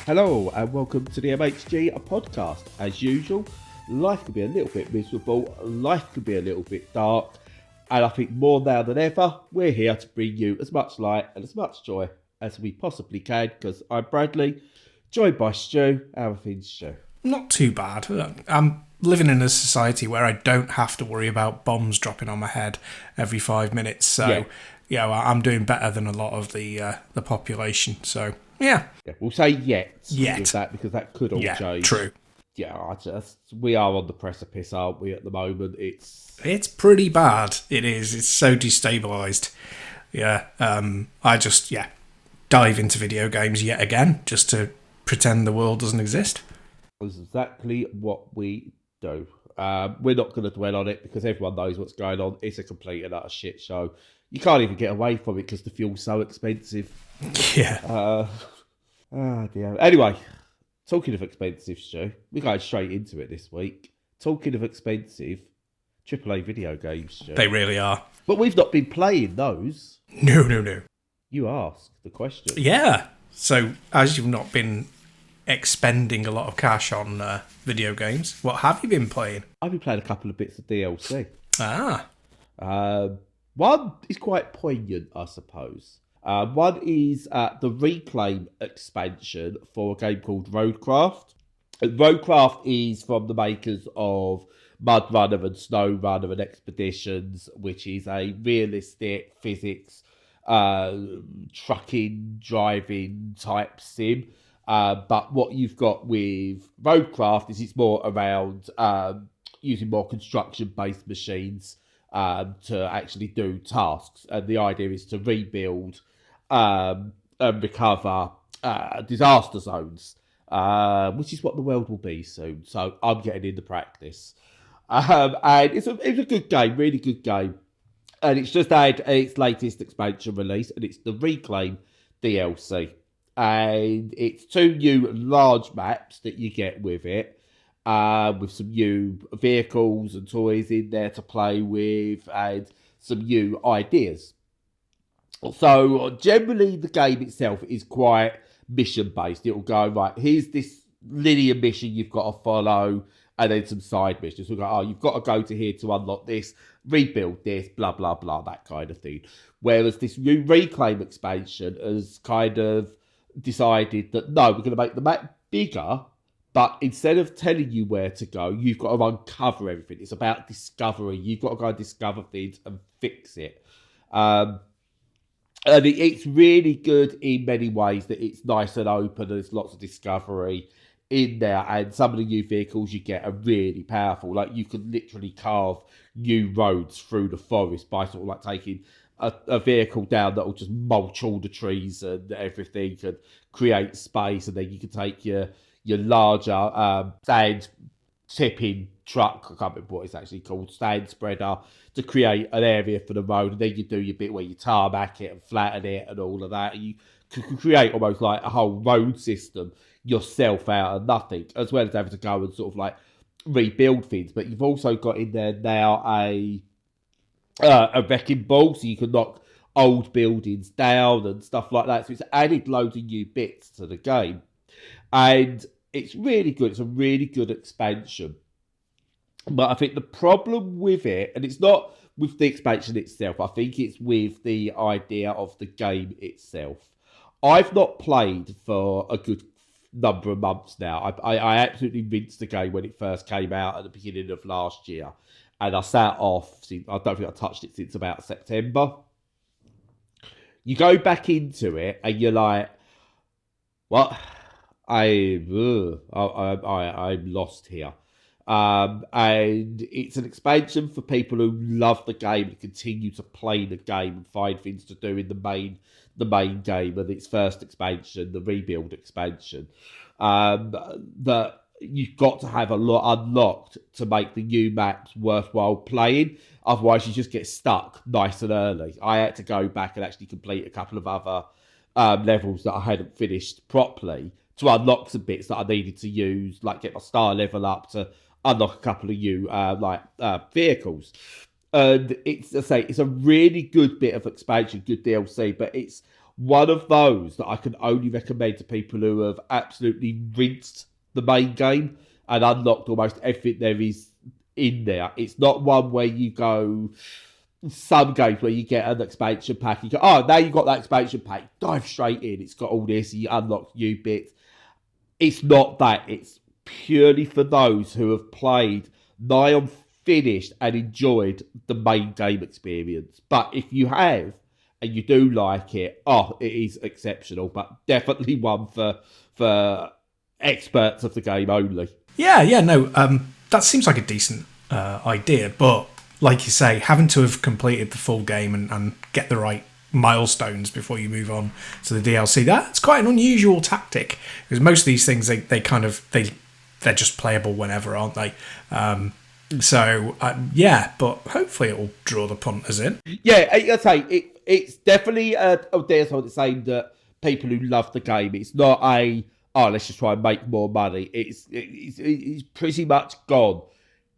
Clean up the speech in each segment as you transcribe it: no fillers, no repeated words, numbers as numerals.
Hello and welcome to the MHG podcast. As usual, life can be a little bit miserable, life can be a little bit dark, and I think more now than ever, we're here to bring you as much light and as much joy as we possibly can, because I'm Bradley, joined by Stu. How are things, Stu? Not too bad. I'm living in a society where I don't have to worry about bombs dropping on my head every 5 minutes, so yeah, well, I'm doing better than a lot of the population, so yeah. We'll say yet. Yet. With that, because that could all change. True. Yeah, we are on the precipice, aren't we, at the moment? It's pretty bad. It is. It's so destabilised. Yeah. I just, dive into video games yet again, just to pretend the world doesn't exist. That's exactly what we do. We're not going to dwell on it because everyone knows what's going on. It's a complete and utter shit show. You can't even get away from it because the fuel's so expensive. Yeah. Oh dear. Anyway, talking of expensive, Stu, we're going straight into it this week. Talking of expensive, AAA video games, Stu. They really are. But we've not been playing those. No. You asked the question. Yeah. So, as you've not been expending a lot of cash on video games, what have you been playing? I've been playing a couple of bits of DLC. One is quite poignant, I suppose. One is the Reclaim expansion for a game called RoadCraft. RoadCraft is from the makers of Mud Runner and Snow Runner and Expeditions, which is a realistic physics, trucking, driving type sim. But what you've got with RoadCraft is it's more around using more construction-based machines to actually do tasks. And the idea is to rebuild and recover disaster zones, which is what the world will be soon. So I'm getting into practice. And it's a good game, really good game. And it's just had its latest expansion release, and it's the Reclaim DLC. And it's 2 new large maps that you get with it, with some new vehicles and toys in there to play with, and some new ideas. So generally the game itself is quite mission-based. It'll go, right, here's this linear mission you've got to follow, and then some side missions. We'll go, you've got to go to here to unlock this, rebuild this, blah, blah, blah, that kind of thing. Whereas this new Reclaim expansion has kind of decided that, no, we're going to make the map bigger, but instead of telling you where to go, you've got to uncover everything. It's about discovery. You've got to go and discover things and fix it. And it's really good in many ways, that it's nice and open and there's lots of discovery in there. And some of the new vehicles you get are really powerful. Like, you can literally carve new roads through the forest by sort of like taking a vehicle down that will just mulch all the trees and everything and create space. And then you can take your larger sand tipping truck, I can't remember what it's actually called, stand spreader, to create an area for the road. And then you do your bit where you tarmac it and flatten it and all of that. And you can create almost like a whole road system yourself out of nothing, as well as having to go and sort of like rebuild things. But you've also got in there now a wrecking ball, so you can knock old buildings down and stuff like that. So it's added loads of new bits to the game. And it's really good. It's a really good expansion. But I think the problem with it, and it's not with the expansion itself, I think it's with the idea of the game itself. I've not played for a good number of months now. I absolutely rinsed the game when it first came out at the beginning of last year. And I sat off, I don't think I touched it since about September. You go back into it and you're like, what? I'm lost here. And it's an expansion for people who love the game and continue to play the game and find things to do in the main game and its first expansion, the rebuild expansion. That you've got to have a lot unlocked to make the new maps worthwhile playing. Otherwise, you just get stuck nice and early. I had to go back and actually complete a couple of other levels that I hadn't finished properly to unlock some bits that I needed to use, like get my star level up to unlock a couple of new vehicles. And it's a really good bit of expansion, good DLC, but it's one of those that I can only recommend to people who have absolutely rinsed the main game and unlocked almost everything there is in there. It's not one where you go... Some games where you get an expansion pack, you go, oh, now you've got that expansion pack, dive straight in. It's got all this, you unlock new bits. It's not that. It's purely for those who have played nigh on finished and enjoyed the main game experience. But if you have, and you do like it, it is exceptional, but definitely one for experts of the game only. That seems like a decent idea, but like you say, having to have completed the full game and get the right milestones before you move on to the DLC, that's quite an unusual tactic, because most of these things they're just playable whenever, aren't they? But hopefully it will draw the punters in. Yeah, I'd say it's definitely there's what it's saying that people who love the game, it's not let's just try and make more money. It's pretty much gone.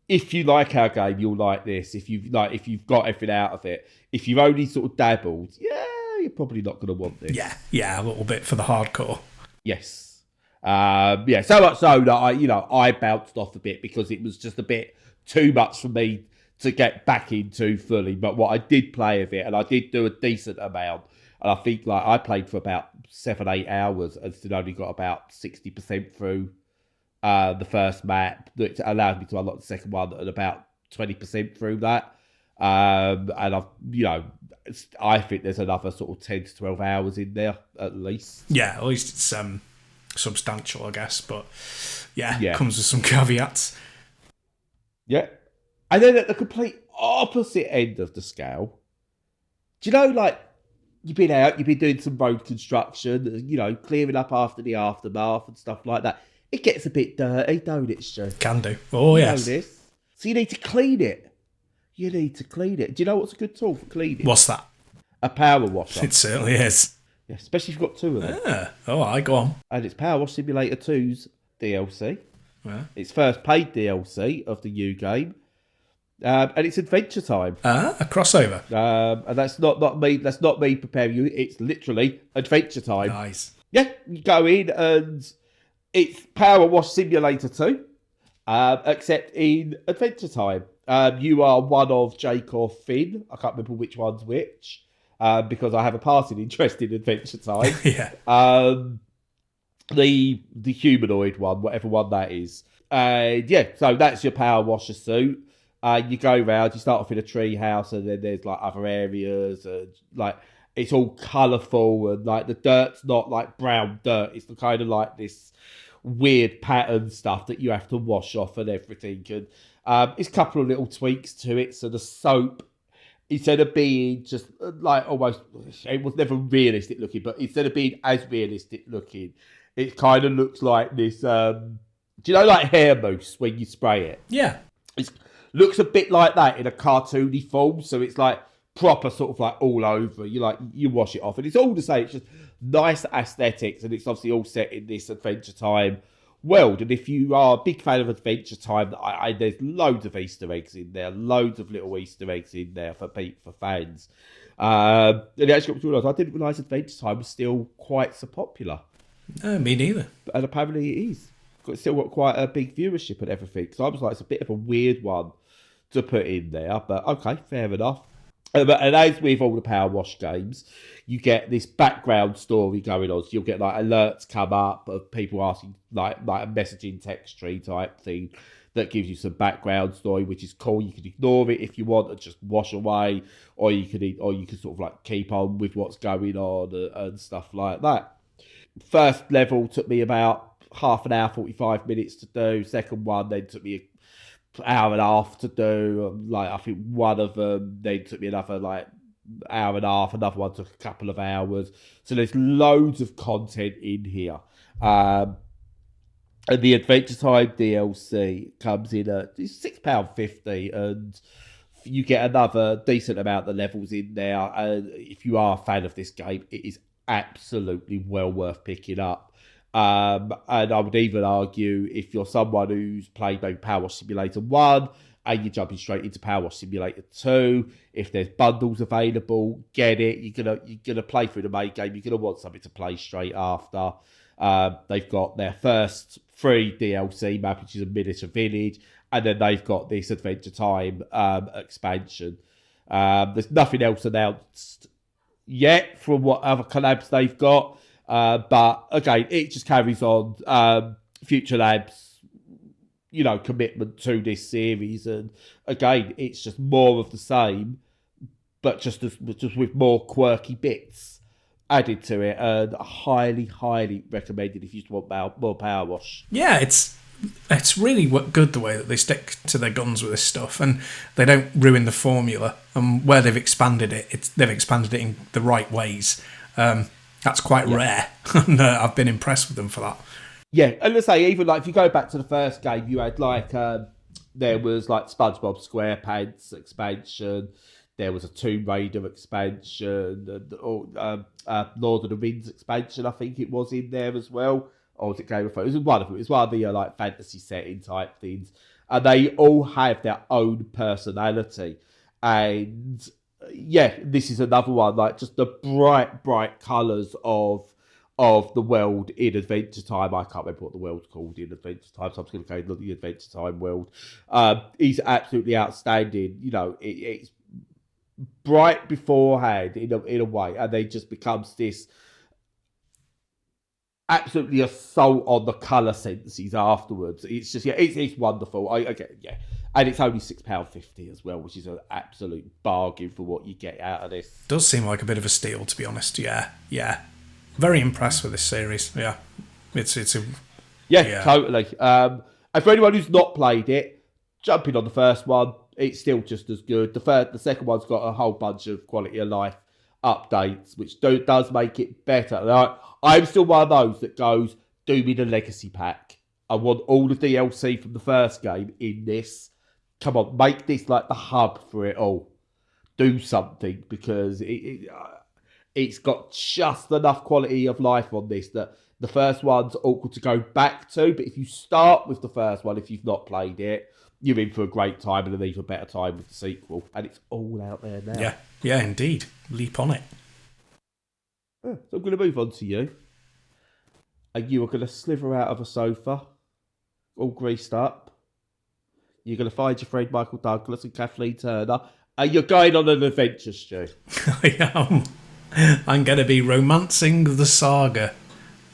If you like our game, you'll like this. If you've got everything out of it. If you've only sort of dabbled, you're probably not going to want this. Yeah, a little bit for the hardcore. Yes. So much so that I bounced off a bit because it was just a bit too much for me to get back into fully. But what I did play of it, and I did do a decent amount, and I think I played for about 7-8 hours and still only got about 60% through the first map, which allowed me to unlock the second one at about 20% through that. And I think there's another sort of 10 to 12 hours in there at least. Yeah, at least it's substantial, I guess. But it comes with some caveats. Yeah. And then at the complete opposite end of the scale, do you know, you've been out, you've been doing some road construction, clearing up after the aftermath and stuff like that. It gets a bit dirty, don't it, Stu? Can do. Oh, yes. You know this. So you need to clean it. Do you know what's a good tool for cleaning? What's that? A PowerWash. It certainly is. Yeah, especially if you've got two of them. Go on. And it's PowerWash Simulator 2's DLC. Yeah. It's first paid DLC of the new game. And it's Adventure Time. A crossover. And that's not me. That's not me preparing you. It's literally Adventure Time. Nice. Yeah, you go in and it's PowerWash Simulator 2, except in Adventure Time. You are one of Jake or Finn. I can't remember which one's which, because I have a passing interest in Adventure Time. Yeah. The humanoid one, whatever one that is. So that's your power washer suit. You go round, you start off in a tree house, and then there's other areas, and it's all colourful, and the dirt's not brown dirt. It's the kind of this weird pattern stuff that you have to wash off and everything. And it's a couple of little tweaks to it. So the soap, instead of being just almost, it was never realistic looking, but instead of being as realistic looking, it kind of looks like this. Do you know hair mousse when you spray it? Yeah. It looks a bit like that in a cartoony form. So it's proper sort of all over. You wash it off, and it's all the same. It's just nice aesthetics, and it's obviously all set in this Adventure Time world. And if you are a big fan of Adventure Time, there's loads of Easter eggs in there, loads of little Easter eggs in there for fans. And actually, I didn't realise Adventure Time was still quite so popular. No, me neither. And apparently it is. It's still got quite a big viewership and everything. So I was it's a bit of a weird one to put in there, but okay, fair enough. And as with all the Power Wash games, you get this background story going on. So you'll get alerts come up of people asking a messaging text tree type thing that gives you some background story, which is cool. You can ignore it if you want and just wash away, or you can sort of keep on with what's going on and stuff like that. First level took me about half an hour, 45 minutes to do. Second one then took me an hour and a half to do. I think one of them then took me another hour and a half. Another one took a couple of hours. So there's loads of content in here. And the Adventure Time DLC comes in at £6.50, and you get another decent amount of levels in there. And if you are a fan of this game, it is absolutely well worth picking up. And I would even argue, if you're someone who's played maybe Power Simulator 1 and you're jumping straight into PowerWash Simulator 2. If there's bundles available, get it. You're gonna play through the main game. You're gonna want something to play straight after. They've got their first free DLC map, which is a miniature village, and then they've got this Adventure Time expansion. There's nothing else announced yet from what other collabs they've got, but again, it just carries on Future Labs, commitment to this series, and again, it's just more of the same, but just with more quirky bits added to it, and highly, highly recommended if you just want more PowerWash. Yeah, it's really good the way that they stick to their guns with this stuff, and they don't ruin the formula. And where they've expanded it, they've expanded it in the right ways. That's quite rare, and I've been impressed with them for that. Yeah, and let's say even like if you go back to the first game, you had like there was like SpongeBob SquarePants expansion. There was a Tomb Raider expansion, Lord of the Rings expansion, I think it was in there as well. Or was it Game of Thrones? It was one of them. It was one of the like fantasy setting type things. And they all have their own personality. And yeah, this is another one, like just the bright, bright colours of the world in Adventure Time. I can't remember what the world's called in Adventure Time, so I'm just going to go look at the Adventure Time world. Is absolutely outstanding. It's bright beforehand in a way, and then just becomes this absolutely assault on the colour senses afterwards. It's just it's wonderful. And it's only £6.50 as well, which is an absolute bargain for what you get out of this. Does seem like a bit of a steal, to be honest. Yeah. Very impressed with this series. Yeah, it's a totally. And for anyone who's not played it, jump in on the first one. It's still just as good. The second one's got a whole bunch of quality of life updates, which does make it better. Like, I'm still one of those that goes, do me the legacy pack. I want all the DLC from the first game in this. Come on, make this like the hub for it all. Do something, because it's got just enough quality of life on this that the first one's awkward to go back to. But if you start with the first one, if you've not played it, you're in for a great time and an even better time with the sequel. And it's all out there now. Yeah, indeed. Leap on it. So I'm going to move on to you. And you are going to slither out of a sofa, all greased up. You're going to find your friend Michael Douglas and Kathleen Turner. And you're going on an adventure, Stu. I am. I'm going to be romancing the SaGa,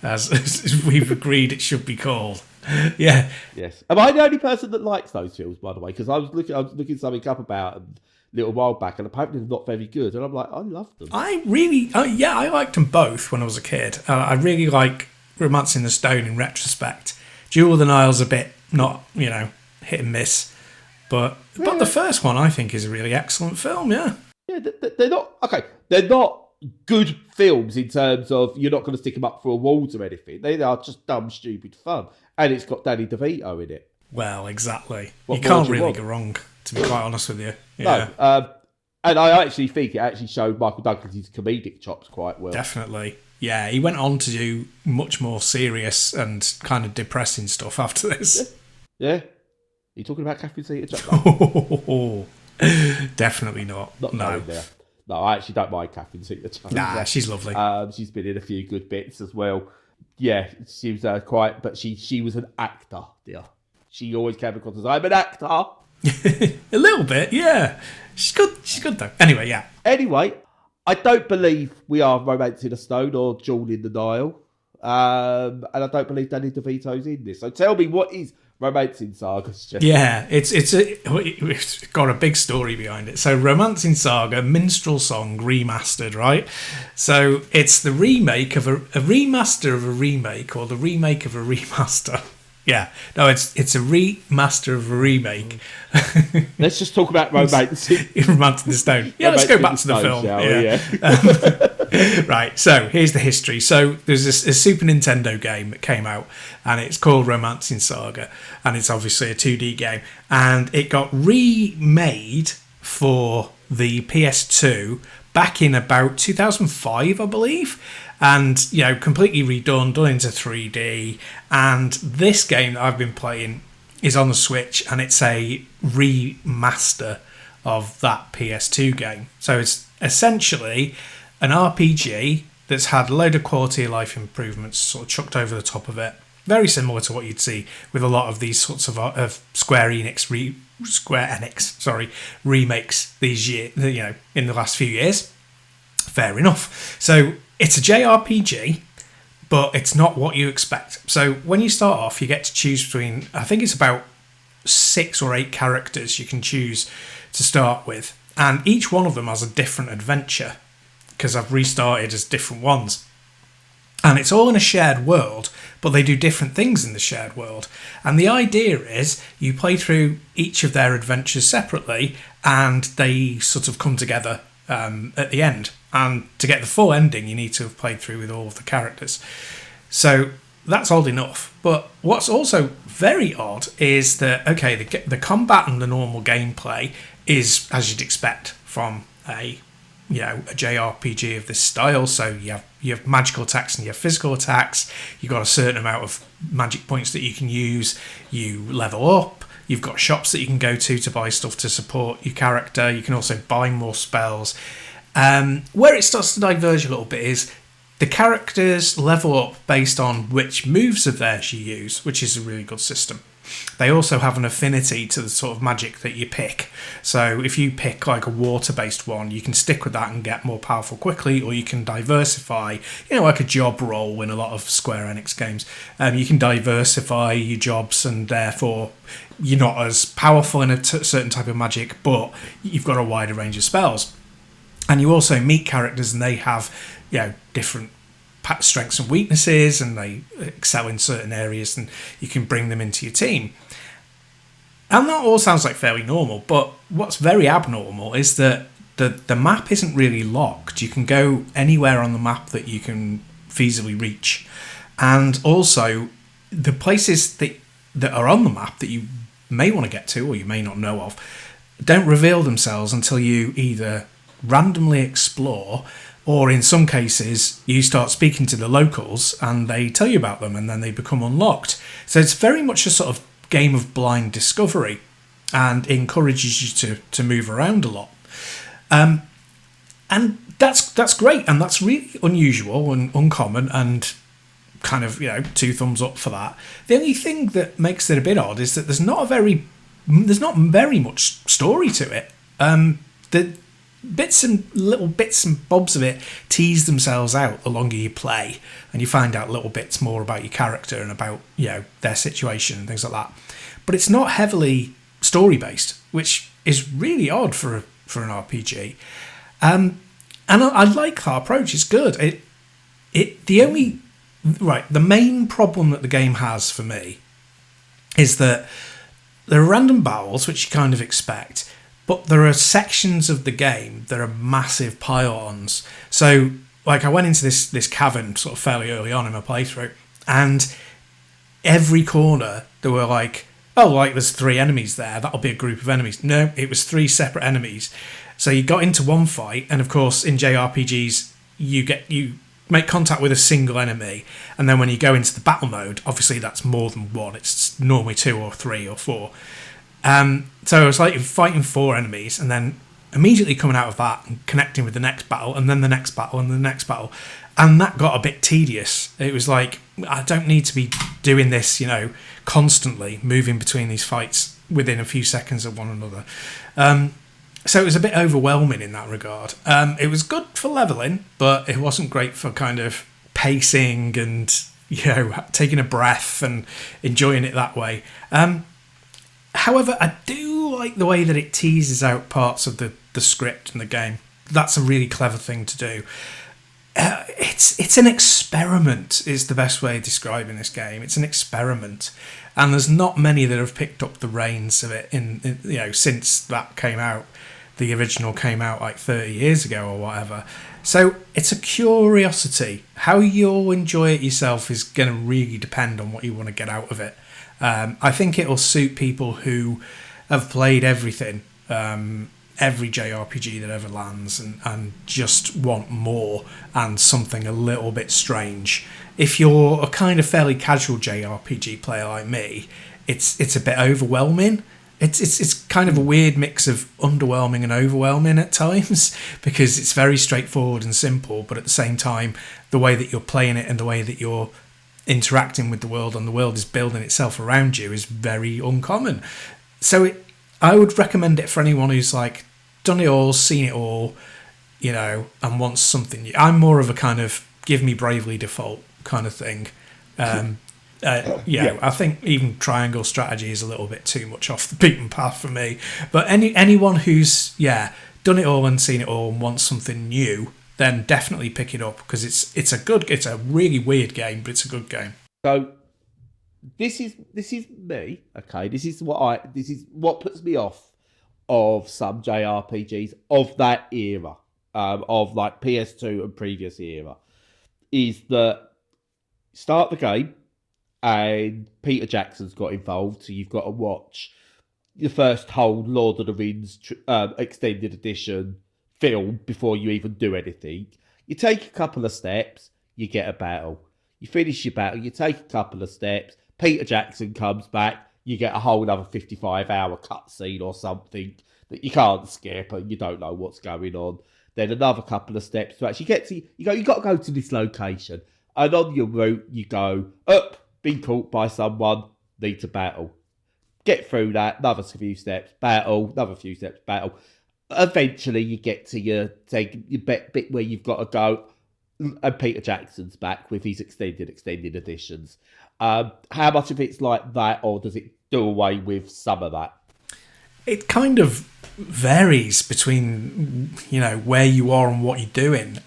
as we've agreed it should be called. Yeah. Yes. Am I the only person that likes those films, by the way? Because I was looking something up about them a little while back, and apparently they're not very good. And I'm like, I love them. I liked them both when I was a kid. I really like Romancing the Stone in retrospect. Jewel of the Nile's a bit not, hit and miss. But the first one, I think, is a really excellent film, yeah. Yeah, they're not... Okay, they're not good films in terms of you're not going to stick them up for awards or anything. They are just dumb, stupid fun. And it's got Danny DeVito in it. Well, exactly. You can't really go wrong, to be quite honest with you. Yeah. No, and I actually think it actually showed Michael Douglas' comedic chops quite well. Definitely. Yeah, he went on to do much more serious and kind of depressing stuff after this. Yeah. Are you talking about Catherine Zeta-Jones? Definitely not. No. No, I actually don't mind Catherine Zeta-Jones. Nah, she's lovely. She's been in a few good bits as well. Yeah, she was quite, but she was an actor, dear. She always came across as, I'm an actor. A little bit, yeah. She's good though. Anyway, yeah. Anyway, I don't believe we are Romancing the Stone or Jewel in the Nile. And I don't believe Danny DeVito's in this. So tell me, what is Romancing SaGa? Yeah, it's got a big story behind it. So Romancing SaGa, Minstrel song remastered, right? So it's the remake of a remaster of a remake, or the remake of a remaster. Yeah, no, it's a remaster of a remake. Let's just talk about Romancing the Stone. Yeah, let's go back to the film. Yeah. Right, so here's the history. So there's a Super Nintendo game that came out, and it's called Romancing SaGa, and it's obviously a 2D game, and it got remade for the PS2 back in about 2005, I believe. And, completely redone, done into 3D. And this game that I've been playing is on the Switch, and it's a remaster of that PS2 game. So it's essentially an RPG that's had a load of quality of life improvements sort of chucked over the top of it. Very similar to what you'd see with a lot of these sorts of Square Enix remakes these in the last few years. Fair enough. So it's a JRPG, but it's not what you expect. So when you start off, you get to choose between, I think it's about 6 or 8 characters you can choose to start with, and each one of them has a different adventure because I've restarted as different ones. And it's all in a shared world, but they do different things in the shared world. And the idea is you play through each of their adventures separately, and they sort of come together at the end. And to get the full ending, you need to have played through with all of the characters. So that's odd enough. But what's also very odd is that, okay, the combat and the normal gameplay is as you'd expect from a JRPG of this style. So you have magical attacks and you have physical attacks. You've got a certain amount of magic points that you can use. You level up. You've got shops that you can go to buy stuff to support your character. You can also buy more spells. Where it starts to diverge a little bit is the characters level up based on which moves of theirs you use, which is a really good system. They also have an affinity to the sort of magic that you pick. So if you pick like a water-based one, you can stick with that and get more powerful quickly, or you can diversify, like a job role in a lot of Square Enix games. You can diversify your jobs, and therefore you're not as powerful in a certain type of magic, but you've got a wider range of spells. And you also meet characters, and they have different strengths and weaknesses, and they excel in certain areas, and you can bring them into your team. And that all sounds like fairly normal, but what's very abnormal is that the map isn't really locked. You can go anywhere on the map that you can feasibly reach. And also, the places that are on the map that you may want to get to, or you may not know of, don't reveal themselves until you either randomly explore, or in some cases you start speaking to the locals and they tell you about them, and then they become unlocked. So it's very much a sort of game of blind discovery, and encourages you to move around a lot. And that's great, and that's really unusual and uncommon, and kind of 2 thumbs up for that. The only thing that makes it a bit odd is that there's not very much story to it. The little bits and bobs of it tease themselves out the longer you play, and you find out little bits more about your character and about their situation and things like that. But it's not heavily story based, which is really odd for an RPG. And I like that approach. It's good. The main problem that the game has for me is that there are random battles, which you kind of expect, but there are sections of the game that are massive pile-ons. So, I went into this cavern sort of fairly early on in my playthrough, and every corner there were there's 3 enemies there, that'll be a group of enemies. No, it was 3 separate enemies. So you got into one fight, and of course in JRPGs you make contact with a single enemy, and then when you go into the battle mode, obviously that's more than one. It's normally 2 or 3 or 4. So it was like fighting 4 enemies, and then immediately coming out of that and connecting with the next battle, and then the next battle, and the next battle. And that got a bit tedious. It was like, I don't need to be doing this, constantly moving between these fights within a few seconds of one another. So it was a bit overwhelming in that regard. It was good for leveling, but it wasn't great for kind of pacing and, taking a breath and enjoying it that way. However, I do like the way that it teases out parts of the script and the game. That's a really clever thing to do. It's an experiment, is the best way of describing this game. It's an experiment, and there's not many that have picked up the reins of it in since that came out. The original came out like 30 years ago or whatever. So it's a curiosity. How you'll enjoy it yourself is going to really depend on what you want to get out of it. I think it'll suit people who have played everything, every JRPG that ever lands, and just want more and something a little bit strange. If you're a kind of fairly casual JRPG player like me, it's a bit overwhelming. It's kind of a weird mix of underwhelming and overwhelming at times because it's very straightforward and simple, but at the same time, the way that you're playing it and the way that you're interacting with the world and the world is building itself around you is very uncommon. So I would recommend it for anyone who's like done it all, seen it all, you know, and wants something new. I'm more of a kind of give me Bravely Default kind of thing. I think even triangle strategy is a little bit too much off the beaten path for me. But anyone who's done it all and seen it all and wants something new, then definitely pick it up because it's a really weird game, but it's a good game. So this is me. Okay, this is what puts me off of some JRPGs of that era, of like PS2 and previous era, is that start the game and Peter Jackson's got involved, so you've got to watch the first whole Lord of the Rings extended edition film before you even do anything. You take a couple of steps, you get a battle. You finish your battle, you take a couple of steps, Peter Jackson comes back, you get a whole other 55-hour cutscene or something that you can't skip and you don't know what's going on. Then another couple of steps to actually get to, you got to go to this location. And on your route, you go up, been caught by someone, need to battle. Get through that, another few steps, battle, another few steps, battle. Eventually, you get to your bit where you've got to go, and Peter Jackson's back with his extended editions. How much of it's like that, or does it do away with some of that? It kind of varies between, you know, where you are and what you're doing.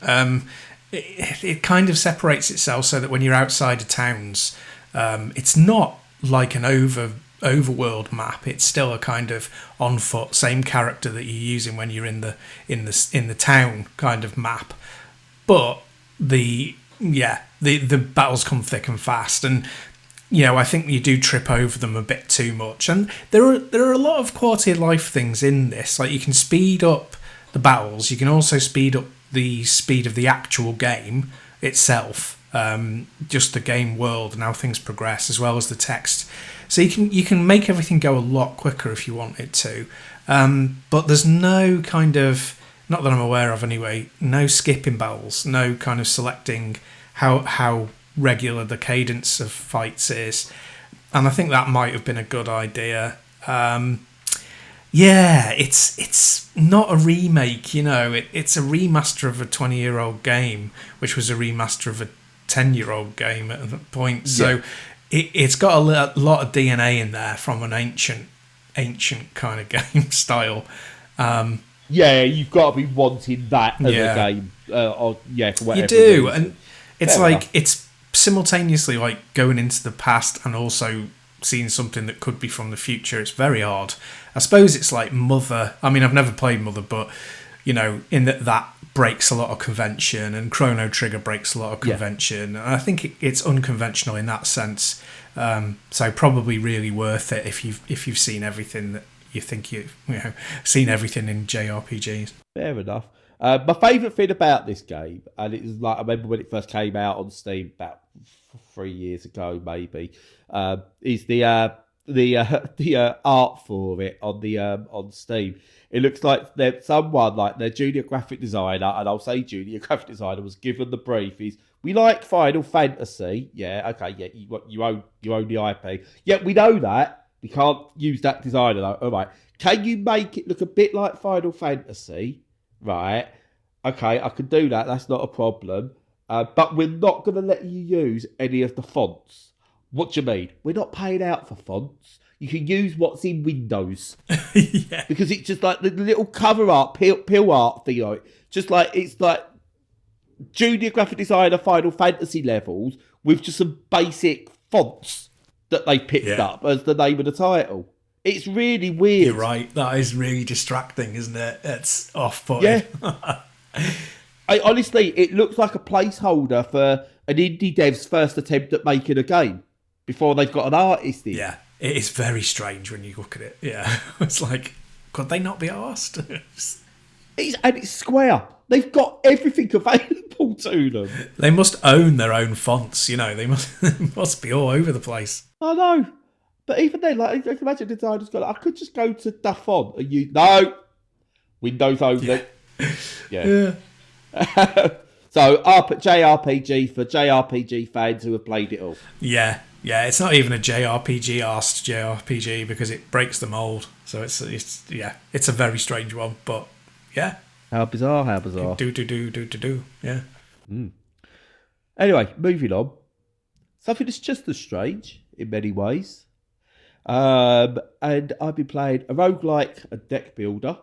It kind of separates itself so that when you're outside of towns, it's not like an overworld map. It's still a kind of on foot, same character that you're using when you're in the town kind of map. But the battles come thick and fast, and you know, I think you do trip over them a bit too much. And there are a lot of quality of life things in this. Like you can speed up the battles, you can also speed up the speed of the actual game itself, just the game world and how things progress, as well as the text. So you can make everything go a lot quicker if you want it to. But there's no kind of, not that I'm aware of anyway, no skipping battles, no kind of selecting how regular the cadence of fights is. And I think that might have been a good idea. It's not a remake, you know. It's a remaster of a 20-year-old game, which was a remaster of a 10-year-old game at that point. So it's got a lot of DNA in there from an ancient kind of game style. You've got to be wanting that as a game. For whatever you do, reason. and it's fair enough. It's simultaneously like going into the past and also seeing something that could be from the future. It's very odd. I suppose it's like Mother. I mean, I've never played Mother, but you know, in that breaks a lot of convention, and Chrono Trigger breaks a lot of convention. And I think it's unconventional in that sense. So probably really worth it if you've seen everything that you think you've seen everything in JRPGs. Fair enough. My favourite thing about this game, and it was like I remember when it first came out on Steam about 3 years ago, maybe, is the art for it on Steam. It looks like someone like their junior graphic designer, and I'll say junior graphic designer, was given the brief. We like Final Fantasy, you own the IP. Yeah, we know that. We can't use that designer though. All right, can you make it look a bit like Final Fantasy? Right, okay, I can do that. That's not a problem. But we're not going to let you use any of the fonts. What do you mean? We're not paying out for fonts. You can use what's in Windows. Because it's just like the little cover art, pill art thing. You know, just like it's like junior graphic designer Final Fantasy levels with just some basic fonts that they picked up as the name of the title. It's really weird. You're right. That is really distracting, isn't it? It's off-putting. Yeah. Honestly, it looks like a placeholder for an indie dev's first attempt at making a game before they've got an artist in. Yeah, it is very strange when you look at it. Yeah, it's like, could they not be asked? It's Square. They've got everything available to them. They must own their own fonts, you know. They must be all over the place. I know. But even then, like, I can imagine the designers go, I could just go to Duffon and you, no, Windows only. Yeah. So JRPG for JRPG fans who have played it all. Yeah, it's not even a JRPG asked JRPG because it breaks the mold. So it's a very strange one, but yeah. How bizarre. Do. Yeah. Anyway, moving on. Something that's just as strange in many ways. And I've been playing a roguelike, a deck builder.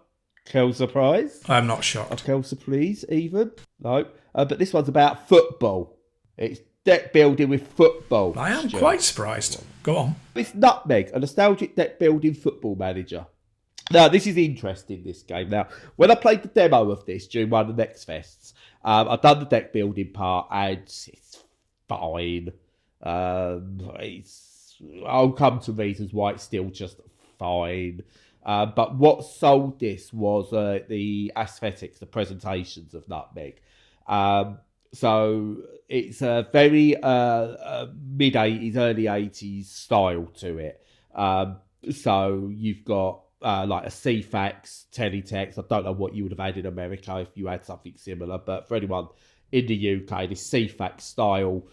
Kel surprise. I'm not shocked. Kel surprise even. No. But this one's about football. It's deck building with football. I am quite surprised. Go on. It's NUTMEG, a nostalgic deck building football manager. Now, this is interesting, this game. Now, when I played the demo of this during one of the Next Fests, I've done the deck building part and it's fine. I'll come to reasons why it's still just fine. But what sold this was the aesthetics, the presentations of NUTMEG. So it's a very mid-80s, early 80s style to it. So you've got like a CFAX, teletext. I don't know what you would have had in America if you had something similar. But for anyone in the UK, this CFAX style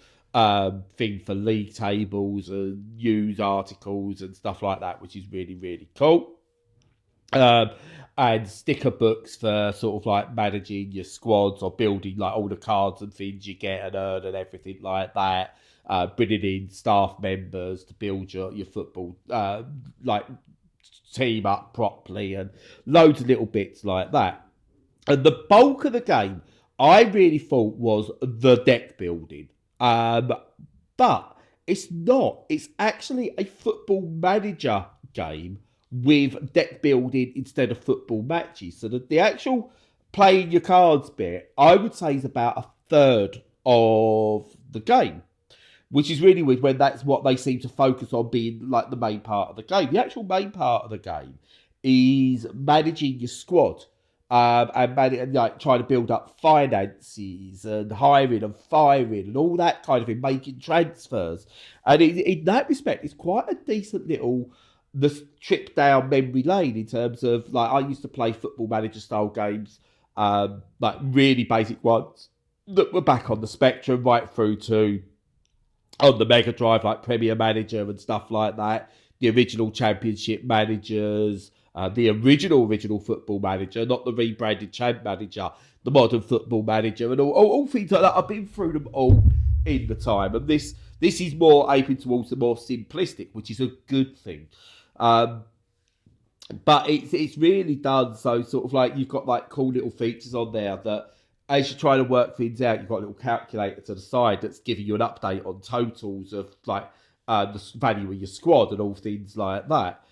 thing for league tables and news articles and stuff like that, which is really, really cool. And sticker books for sort of like managing your squads or building like all the cards and things you get and earn and everything like that. Bringing in staff members to build your football like team up properly and loads of little bits like that. And the bulk of the game, I really thought was the deck building. But it's not. It's actually a football manager game with deck building instead of football matches. So the actual playing your cards bit, I would say, is about a third of the game, which is really weird when that's what they seem to focus on being like the main part of the game. The actual main part of the game is managing your squad and like trying to build up finances and hiring and firing and all that kind of thing, making transfers. And in that respect, it's quite a decent little trip down memory lane in terms of, like, I used to play football manager style games, like really basic ones that were back on the Spectrum right through to on the Mega Drive, like Premier Manager and stuff like that, the original Championship managers, the original Football Manager, not the rebranded Champ Manager, the modern Football Manager, and all things like that. I've been through them all in the time, and this is more aiming towards the more simplistic, which is a good thing. But it's really done so sort of like you've got like cool little features on there that as you're trying to work things out, you've got a little calculator to the side that's giving you an update on totals of like the value of your squad and all things like that.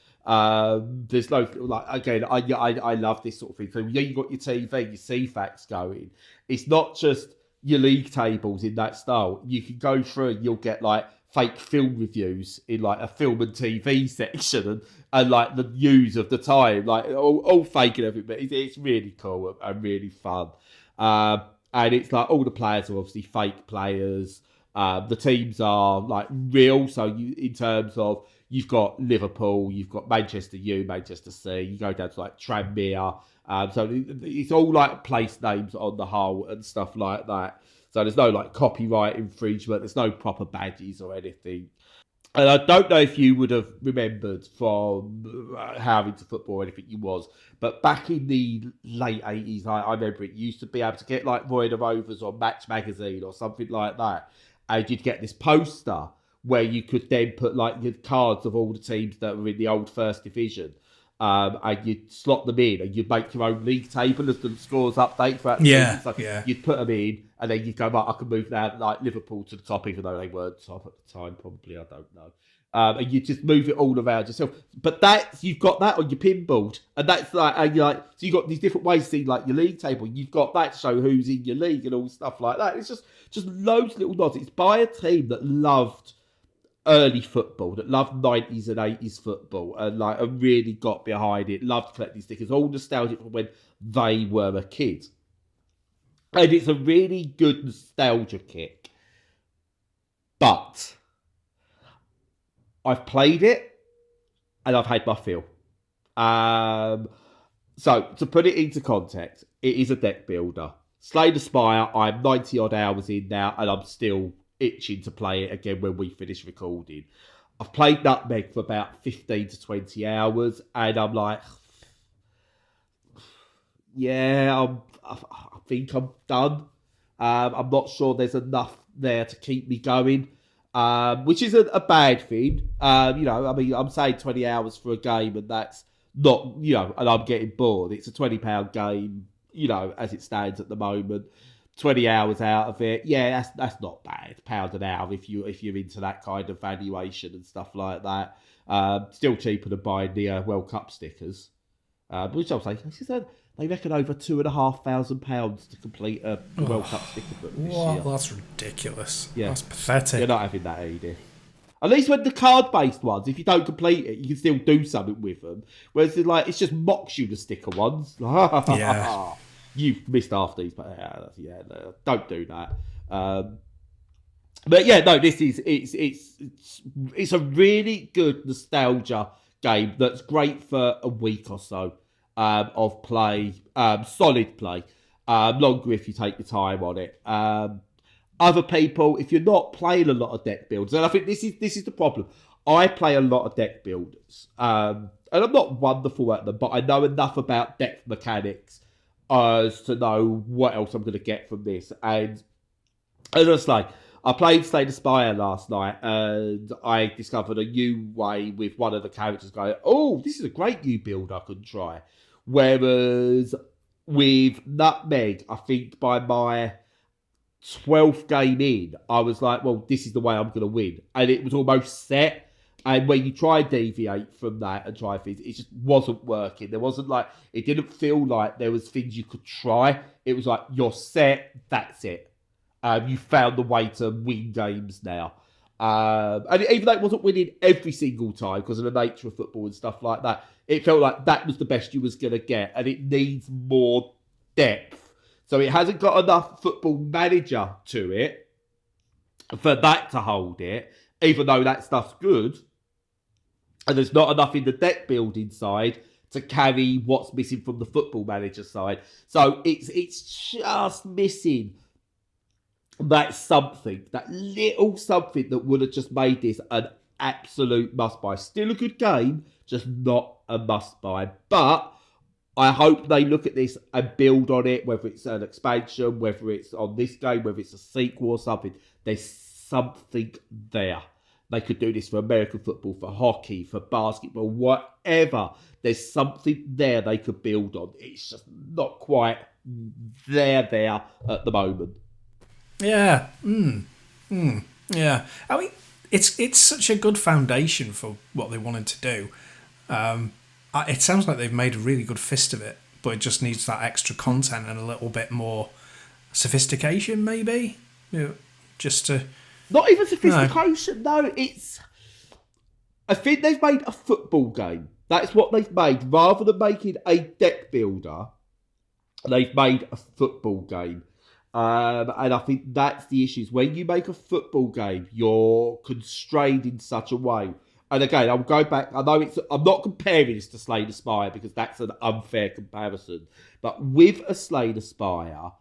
There's no, like, again, I love this sort of thing. So yeah, you've got your TV, your CFAX going. It's not just your league tables in that style. You can go through and you'll get like fake film reviews in like a film and TV section and like the news of the time, like all fake and everything. It's really cool and really fun. And it's like all the players are obviously fake players. The teams are like real. So you, in terms of, you've got Liverpool, you've got Manchester U, Manchester C, you go down to like Tranmere. So it's all like place names on the whole and stuff like that. So there's no like copyright infringement. There's no proper badges or anything. And I don't know if you would have remembered from how into football or anything you was, but back in the late 80s, I remember it used to be able to get like Roy the Rovers or Match Magazine or something like that. And you'd get this poster where you could then put like your cards of all the teams that were in the old First Division. And you'd slot them in and you'd make your own league table as the scores update throughout the season. So you'd put them in and then you'd go, right, I can move now like Liverpool to the top, even though they weren't top at the time, probably, I don't know. And you just move it all around yourself. But you've got that on your pinboard. And that's like, and you're like, so you've got these different ways to see like your league table. You've got that to show who's in your league and all stuff like that. It's just loads of little nods. It's by a team that loved early football, that loved 90s and 80s football and like really got behind it, loved collecting stickers, all nostalgic from when they were a kid. And it's a really good nostalgia kick. But I've played it and I've had my fill. So, to put it into context, it is a deck builder. Slay the Spire, I'm 90 odd hours in now, and I'm still itching to play it again when we finish recording. I've played NUTMEG for about 15 to 20 hours, and I'm like, yeah, I think I'm done. I'm not sure there's enough there to keep me going, which isn't a bad thing. I'm saying 20 hours for a game, and that's not, and I'm getting bored. It's a £20 game, as it stands at the moment. 20 hours out of it, yeah, that's not bad. £1 an hour if you're into that kind of valuation and stuff like that. Still cheaper than buying the World Cup stickers, which I'll say they reckon over £2,500 to complete a World Cup sticker book this year. That's ridiculous. Yeah. That's pathetic. You're not having that, Edith. At least when the card-based ones, if you don't complete it, you can still do something with them. Whereas it's just mocks you, the sticker ones. Yeah. You've missed half these, but no, don't do that. But yeah, no, this is it's a really good nostalgia game that's great for a week or so of play, solid play. Longer if you take your time on it. Other people, if you're not playing a lot of deck builders, and I think this is the problem. I play a lot of deck builders, and I'm not wonderful at them, but I know enough about deck mechanics as to know what else I'm going to get from this. And as I say, I played Slay the Spire last night, and I discovered a new way with one of the characters going, oh, this is a great new build I could try. Whereas with NUTMEG, I think by my 12th game in, I was like, well, this is the way I'm going to win. And it was almost set. And when you try and deviate from that and try things, it just wasn't working. There wasn't it didn't feel like there was things you could try. It was like, you're set, that's it. You found the way to win games now. And even though it wasn't winning every single time because of the nature of football and stuff like that, it felt like that was the best you was going to get. And it needs more depth. So it hasn't got enough Football Manager to it for that to hold it, even though that stuff's good. And there's not enough in the deck building side to carry what's missing from the Football Manager side. So it's just missing that something, that little something that would have just made this an absolute must-buy. Still a good game, just not a must-buy. But I hope they look at this and build on it, whether it's an expansion, whether it's on this game, whether it's a sequel or something. There's something there. They could do this for American football, for hockey, for basketball, whatever. There's something there they could build on. It's just not quite there at the moment. Yeah. Yeah. I mean, it's such a good foundation for what they wanted to do. It sounds like they've made a really good fist of it, but it just needs that extra content and a little bit more sophistication, maybe. Just to... Not even sophistication, no. I think they've made a football game. That's what they've made. Rather than making a deck builder, they've made a football game. And I think that's the issue. When you make a football game, you're constrained in such a way. And again, I'm going back. I know I'm not comparing this to Slay the Spire because that's an unfair comparison. But with a Slay the Spire,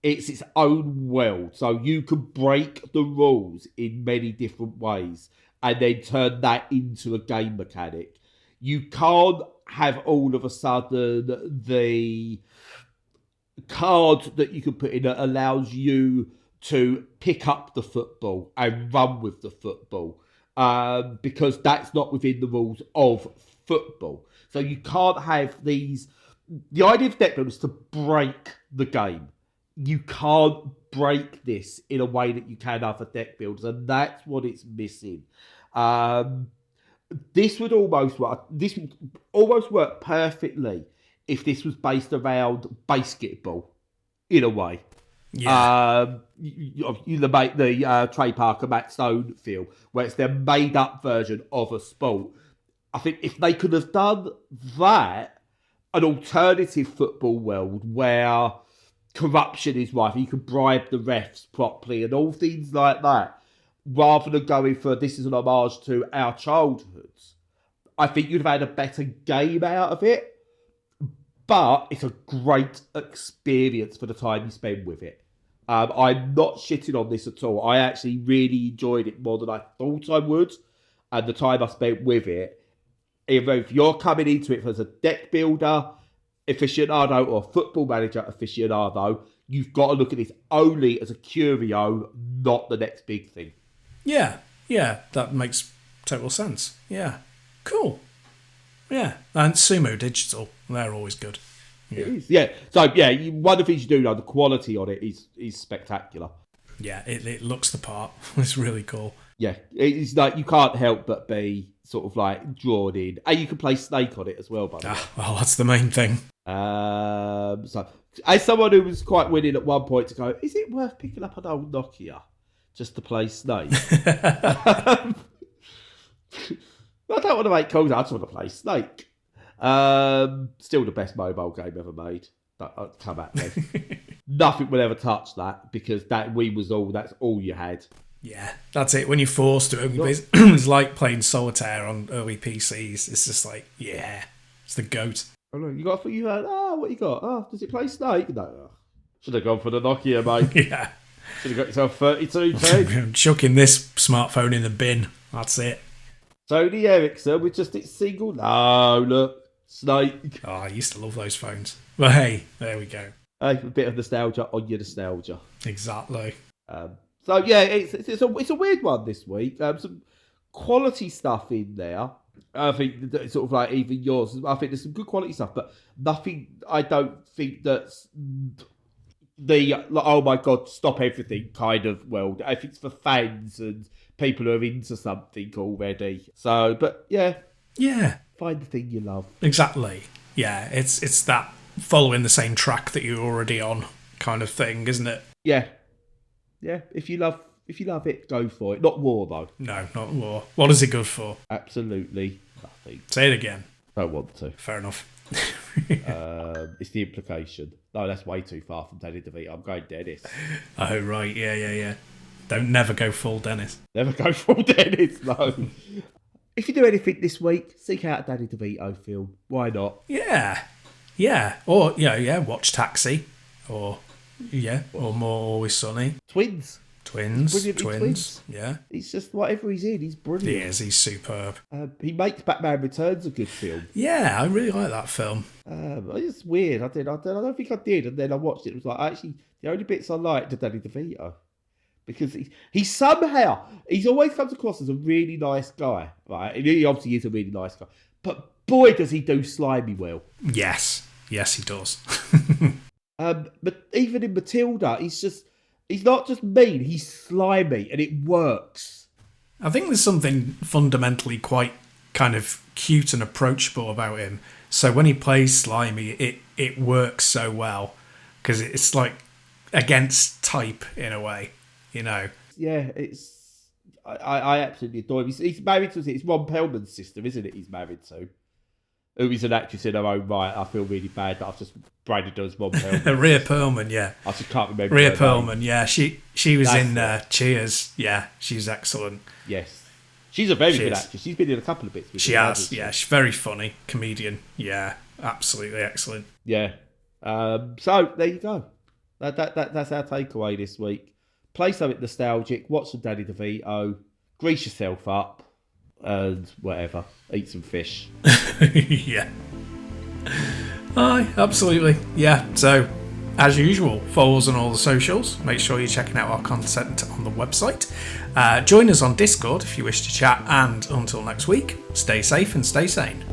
it's its own world. So you can break the rules in many different ways and then turn that into a game mechanic. You can't have all of a sudden the card that you can put in that allows you to pick up the football and run with the football. Because that's not within the rules of football. So you can't have these... The idea of deck building is to break the game. You can't break this in a way that you can other deck builders, and that's what it's missing. This would almost work. This would almost work perfectly if this was based around basketball, in a way. Yeah. The Trey Parker, Matt Stone feel, where it's their made-up version of a sport. I think if they could have done that, an alternative football world where corruption is rife, you can bribe the refs properly and all things like that, rather than going for this is an homage to our childhoods, I think you'd have had a better game out of it. But it's a great experience for the time you spend with it. I'm not shitting on this at all. I actually really enjoyed it more than I thought I would. And the time I spent with it, if you're coming into it as a deck builder aficionado or football manager aficionado, you've got to look at this only as a curio, not the next big thing. Yeah, that makes total sense. Yeah, cool. Yeah, and Sumo Digital, they're always good. Yeah. It is, yeah. So, yeah, one of the things you do know, the quality on it is spectacular. Yeah, it looks the part. It's really cool. Yeah, it's like you can't help but be sort of like drawn in. And you can play Snake on it as well, by the way. Well, that's the main thing. So, as someone who was quite willing at one point to go, is it worth picking up an old Nokia just to play Snake? I don't want to make calls. I just want to play Snake. Still the best mobile game ever made. Come at me. Nothing will ever touch that because that's all you had. Yeah, that's it. When you're forced to, it's like playing solitaire on early PCs. It's just like, yeah, it's the GOAT. Oh, no, you heard, what you got? Oh, does it play Snake? No. Should have gone for the Nokia, mate. Yeah. Should have got yourself 3210. I'm chucking this smartphone in the bin. That's it. Sony Ericsson with just its single. No, look, Snake. Oh, I used to love those phones. But hey, there we go. Hey, a bit of nostalgia on your nostalgia. Exactly. So yeah, it's a weird one this week. Some quality stuff in there. I think that it's sort of like even yours. I think there's some good quality stuff, but nothing. I don't think that's oh my god, stop everything kind of world. I think it's for fans and people who are into something already. So, but yeah, find the thing you love. Exactly. Yeah, it's that following the same track that you're already on kind of thing, isn't it? Yeah. If you love it, go for it. Not war though. No, not war. What is it good for? Absolutely nothing. Say it again. Don't want to. Fair enough. It's the implication. No, that's way too far from Danny DeVito. I'm going Dennis. Oh right, yeah. Don't never go full Dennis. Never go full Dennis. No. If you do anything this week, seek out a Danny DeVito film. Why not? Yeah. Or watch Taxi, or more Always Sunny. Twins. Twins. Yeah. He's just whatever he's in, he's brilliant. He is. He's superb. He makes Batman Returns a good film. Yeah, I really like that film. It's weird. I don't think I did, and then I watched it. It was like actually the only bits I liked are Danny DeVito because he somehow he's always comes across as a really nice guy, right? And he obviously is a really nice guy, but boy does he do slimy well. Yes, he does. But even in Matilda, he's not just mean, he's slimy, and it works. I think there's something fundamentally quite kind of cute and approachable about him. So when he plays slimy, it works so well because it's like against type in a way, you know. Yeah, I absolutely adore him. He's married to it's Ron Perlman's sister, isn't it? He's married to. Who is an actress in her own right. I feel really bad that I've just branded her as Ron Perlman. Rhea Perlman, yeah. I just can't remember. Rhea Perlman, yeah. She was in Cheers. Yeah, she's excellent. Yes. She's a very good actress. She's been in a couple of bits. She has, yeah. She's very funny. Comedian. Yeah, absolutely excellent. Yeah. So, there you go. That's our takeaway this week. Play something nostalgic. Watch some Danny DeVito. Grease yourself up. And whatever. Eat some fish. Yeah. Aye, absolutely. Yeah, so as usual, follow us on all the socials. Make sure you're checking out our content on the website. Join us on Discord if you wish to chat. And until next week, stay safe and stay sane.